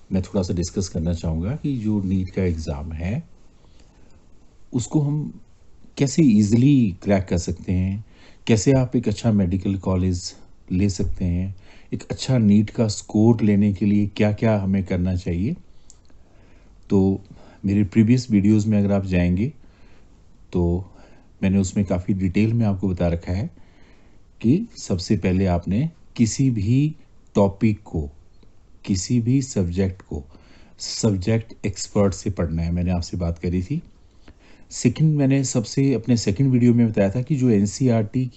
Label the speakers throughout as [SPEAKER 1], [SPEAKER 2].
[SPEAKER 1] मैं थोड़ा सा डिस्कस करना चाहूँगा कि जो नीट का एग्ज़ाम है, उसको हम कैसे ईज़िली क्रैक कर सकते हैं? कैसे आप एक अच्छा मेडिकल कॉलेज ले सकते हैं? एक अच्छा नीट का स्कोर लेने के लिए क्या-क्या हमें करना चाहिए? तो मेरे प्रीवियस वीडियोज़ में अगर आप जाएँगे, तो मैंने उसमें काफ़ी डिटेल में आपको बता रखा है कि सबसे पहले आपने किसी भी टॉपिक को, किसी भी सब्जेक्ट को, सब्जेक्ट एक्सपर्ट से पढ़ना है, मैंने आपसे बात करी थी। सेकंड मैंने सबसे अपने सेकंड वीडियो में बताया था कि जो एनसीईआरटी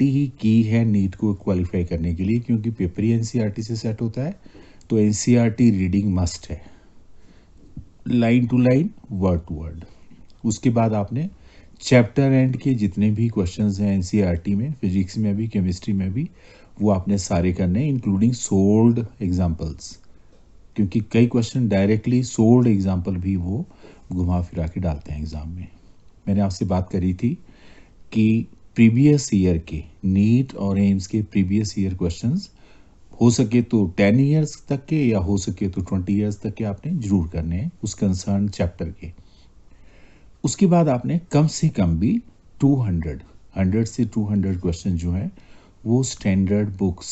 [SPEAKER 1] ही की है नीट को क्वालिफ़ाई करने के लिए, क्योंकि पेपर ही एनसीईआरटी से सेट होता है, तो एनसीईआरटी रीडिंग मस्ट है, line to line, word to word. उसके बाद आपने चैप्टर एंड के जितने भी क्वेश्चंस हैं एनसीईआरटी में, फिजिक्स में भी, केमिस्ट्री में भी, वो आपने सारे करने हैं, इंक्लूडिंग सोल्ड एग्जांपल्स, क्योंकि कई क्वेश्चन डायरेक्टली सोल्ड एग्जांपल भी वो घुमा फिरा के डालते हैं एग्ज़ाम में। मैंने आपसे बात करी थी कि प्रीवियस ईयर के नीट और एम्स के प्रीवियस ईयर क्वेश्चंस हो सके तो 10 इयर्स तक के, या हो सके तो 20 इयर्स तक के आपने ज़रूर करने हैं उस कंसर्न चैप्टर के। उसके बाद आपने कम से कम भी 200 100 से 200 क्वेश्चन जो है वो स्टैंडर्ड बुक्स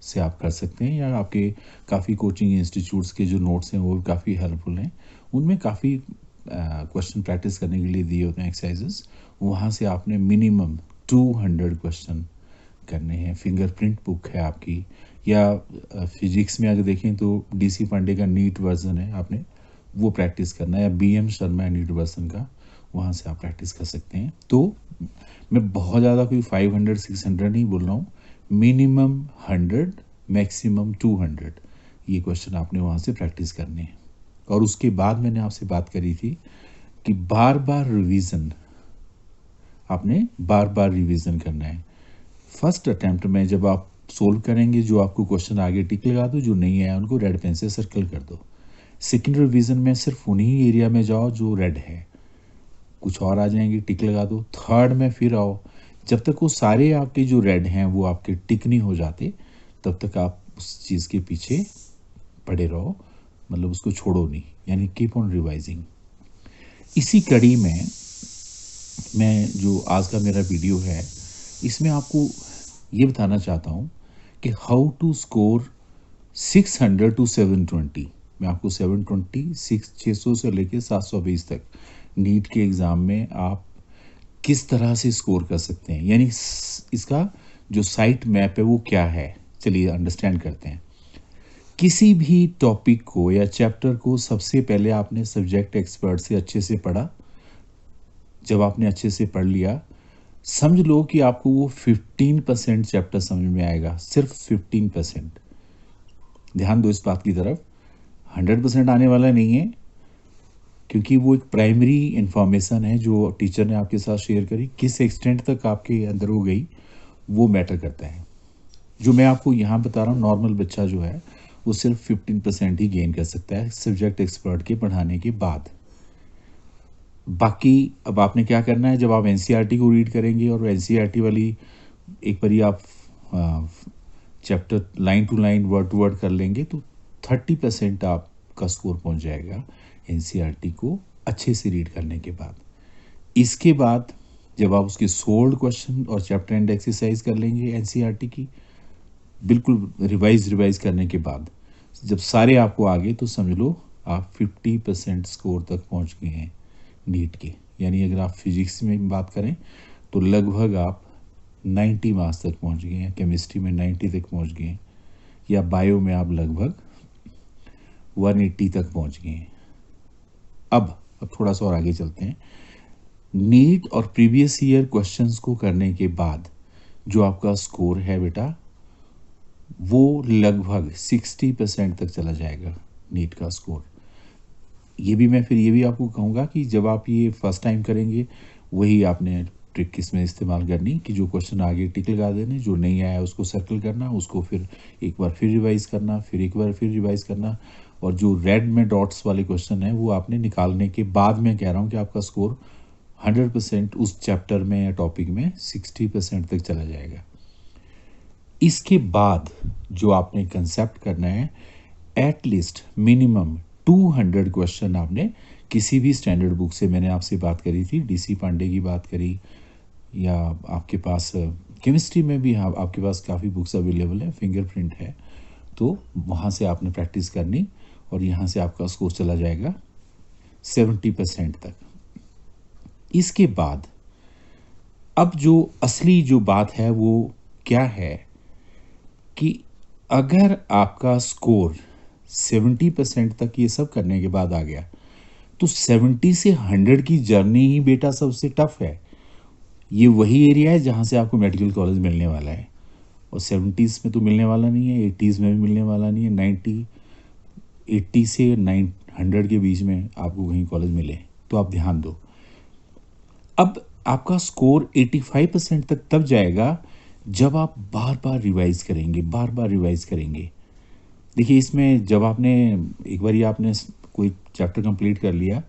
[SPEAKER 1] से आप कर सकते हैं, या आपके काफ़ी कोचिंग इंस्टीट्यूट्स के जो नोट्स हैं वो भी काफ़ी हेल्पफुल हैं। उनमें काफ़ी क्वेश्चन प्रैक्टिस करने के लिए दिए होते हैं एक्सरसाइजेस, वहाँ से आपने मिनिमम 200 क्वेश्चन करने हैं। फिंगरप्रिंट बुक है आपकी, या फिजिक्स में अगर देखें तो डीसी पांडे का नीट वर्जन है, आपने वो प्रैक्टिस करना है, या बीएम शर्मा नीट वर्जन का, वहाँ से आप प्रैक्टिस कर सकते हैं। तो मैं बहुत ज़्यादा कोई 500 600 नहीं बोल रहा हूँ, मिनिमम 100, मैक्सिमम 200 ये क्वेश्चन आपने वहाँ से प्रैक्टिस करने हैं। और उसके बाद मैंने आपसे बात करी थी कि बार बार रिवीजन, आपने बार बार रिवीजन करना है। फर्स्ट अटैम्प्ट में जब आप सोल्व करेंगे, जो आपको क्वेश्चन आगे टिक लगा दो, जो नहीं आया उनको रेड पेन से सर्कल कर दो। सेकेंड रिवीजन में सिर्फ उन्हीं एरिया में जाओ जो रेड है, कुछ और आ जाएंगे टिक लगा दो। थर्ड में फिर आओ, जब तक वो सारे आपके जो रेड हैं वो आपके टिक नहीं हो जाते, तब तक आप उस चीज़ के पीछे पड़े रहो, मतलब उसको छोड़ो नहीं, यानी कीप ऑन रिवाइजिंग। इसी कड़ी में मैं जो आज का मेरा वीडियो है, इसमें आपको ये बताना चाहता हूँ कि हाउ टू स्कोर 600 टू 720। मैं आपको 600 से लेके 720 तक नीट के एग्ज़ाम में आप किस तरह से स्कोर कर सकते हैं, यानी इसका जो साइट मैप है वो क्या है, चलिए अंडरस्टैंड करते हैं। किसी भी टॉपिक को या चैप्टर को सबसे पहले आपने सब्जेक्ट एक्सपर्ट से अच्छे से पढ़ा। जब आपने अच्छे से पढ़ लिया, समझ लो कि आपको वो 15% चैप्टर समझ में आएगा, सिर्फ 15%। ध्यान दो इस बात की तरफ, 100% आने वाला नहीं है, क्योंकि वो एक प्राइमरी इंफॉर्मेशन है जो टीचर ने आपके साथ शेयर करी, किस एक्सटेंट तक आपके अंदर हो गई वो मैटर करता है। जो मैं आपको यहाँ बता रहा हूँ, नॉर्मल बच्चा जो है वो सिर्फ 15% ही गेन कर सकता है सब्जेक्ट एक्सपर्ट के पढ़ाने के बाद। बाकी अब आपने क्या करना है, जब आप एनसीईआरटी को रीड करेंगे और एनसीईआरटी वाली एक बारी आप chapter line to line, word to word कर लेंगे, तो 30% आपका स्कोर पहुंच जाएगा एनसीईआरटी को अच्छे से रीड करने के बाद। इसके बाद जब आप उसके सोल्ड क्वेश्चन और चैप्टर एंड एक्सरसाइज कर लेंगे एनसीईआरटी की, बिल्कुल रिवाइज करने के बाद, जब सारे आपको आ गए, तो समझ लो आप 50% स्कोर तक पहुंच गए हैं नीट के। यानी अगर आप फिजिक्स में बात करें तो लगभग आप 90 मार्क्स तक पहुंच गए हैं, केमिस्ट्री में 90 तक पहुंच गए हैं, या बायो में आप लगभग 180 तक पहुंच गए हैं। अब थोड़ा सा और आगे चलते हैं। नीट और प्रीवियस ईयर क्वेश्चंस को करने के बाद जो आपका स्कोर है बेटा, वो लगभग 60% तक चला जाएगा नीट का स्कोर। ये भी आपको कहूँगा कि जब आप ये फर्स्ट टाइम करेंगे, वही आपने ट्रिक इसमें इस्तेमाल करनी कि जो क्वेश्चन आगे टिक लगा देने, जो नहीं आया उसको सर्कल करना, उसको फिर एक बार फिर रिवाइज करना, फिर एक बार फिर रिवाइज करना, और जो रेड में डॉट्स वाले क्वेश्चन हैं वो आपने निकालने के बाद, मैं कह रहा हूँ कि आपका स्कोर 100% उस चैप्टर में या टॉपिक में 60% तक चला जाएगा। इसके बाद जो आपने कंसेप्ट करना है, एट लीस्ट मिनिमम 200 क्वेश्चन आपने किसी भी स्टैंडर्ड बुक से, मैंने आपसे बात करी थी डीसी पांडे की बात करी, या आपके पास केमिस्ट्री में भी हाँ आपके पास काफ़ी बुक्स अवेलेबल है, फिंगरप्रिंट है, तो वहाँ से आपने प्रैक्टिस करनी और यहाँ से आपका स्कोर चला जाएगा 70% तक। इसके बाद अब जो असली जो बात है वो क्या है कि अगर आपका स्कोर 70% तक ये सब करने के बाद आ गया, तो 70 से 100 की जर्नी ही बेटा सबसे टफ है। ये वही एरिया है जहाँ से आपको मेडिकल कॉलेज मिलने वाला है, और 70s में तो मिलने वाला नहीं है, 80s में भी मिलने वाला नहीं है, 80 से 100 के बीच में आपको कहीं कॉलेज मिले तो आप ध्यान दो। अब आपका स्कोर 85% तक तब जाएगा जब आप बार बार रिवाइज करेंगे, बार बार रिवाइज करेंगे। देखिए इसमें जब आपने एक बार आपने कोई चैप्टर कंप्लीट कर लिया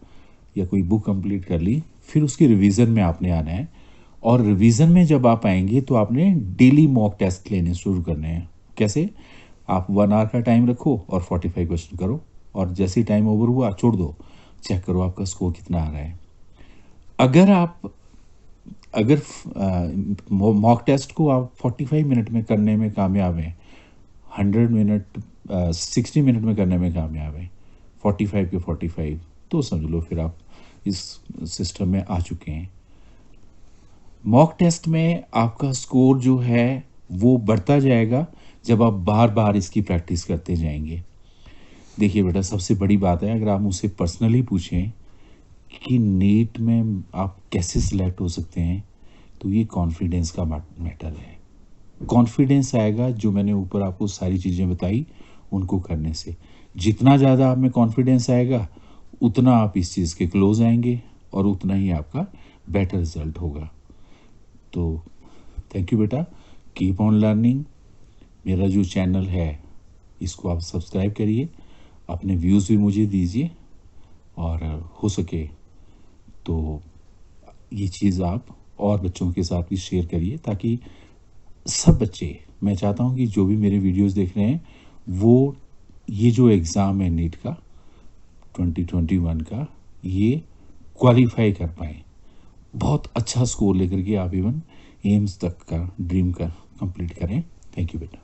[SPEAKER 1] या कोई बुक कंप्लीट कर ली, फिर उसके रिवीजन में आपने आना है, और रिवीजन में जब आप आएंगे तो आपने डेली मॉक टेस्ट लेने शुरू करने हैं। कैसे? आप 1 आवर का टाइम रखो और 45 क्वेश्चन करो, और जैसे ही टाइम ओवर हुआ छोड़ दो, चेक करो आपका स्कोर कितना आ रहा है। अगर मॉक टेस्ट को आप 45 मिनट में करने में कामयाब हैं, 60 मिनट में करने में कामयाब हैं, 45 के 45, तो समझ लो फिर आप इस सिस्टम में आ चुके हैं। मॉक टेस्ट में आपका स्कोर जो है वो बढ़ता जाएगा जब आप बार बार इसकी प्रैक्टिस करते जाएंगे। देखिए बेटा, सबसे बड़ी बात है, अगर आप मुझसे पर्सनली पूछें कि नीट में आप कैसे सिलेक्ट हो सकते हैं, तो ये कॉन्फिडेंस का मैटर है। कॉन्फिडेंस आएगा जो मैंने ऊपर आपको सारी चीज़ें बताई उनको करने से। जितना ज़्यादा आप में कॉन्फिडेंस आएगा उतना आप इस चीज़ के क्लोज आएंगे और उतना ही आपका बेटर रिजल्ट होगा। तो थैंक यू बेटा, कीप ऑन लर्निंग। मेरा जो चैनल है इसको आप सब्सक्राइब करिए, अपने व्यूज़ भी मुझे दीजिए, और हो सके तो ये चीज़ आप और बच्चों के साथ भी शेयर करिए, ताकि सब बच्चे, मैं चाहता हूँ कि जो भी मेरे वीडियोस देख रहे हैं वो ये जो एग्ज़ाम है नीट का 2021 का, ये क्वालिफाई कर पाएँ, बहुत अच्छा स्कोर लेकर के आप इवन एम्स तक का ड्रीम का कंप्लीट करें। थैंक यू बेटा।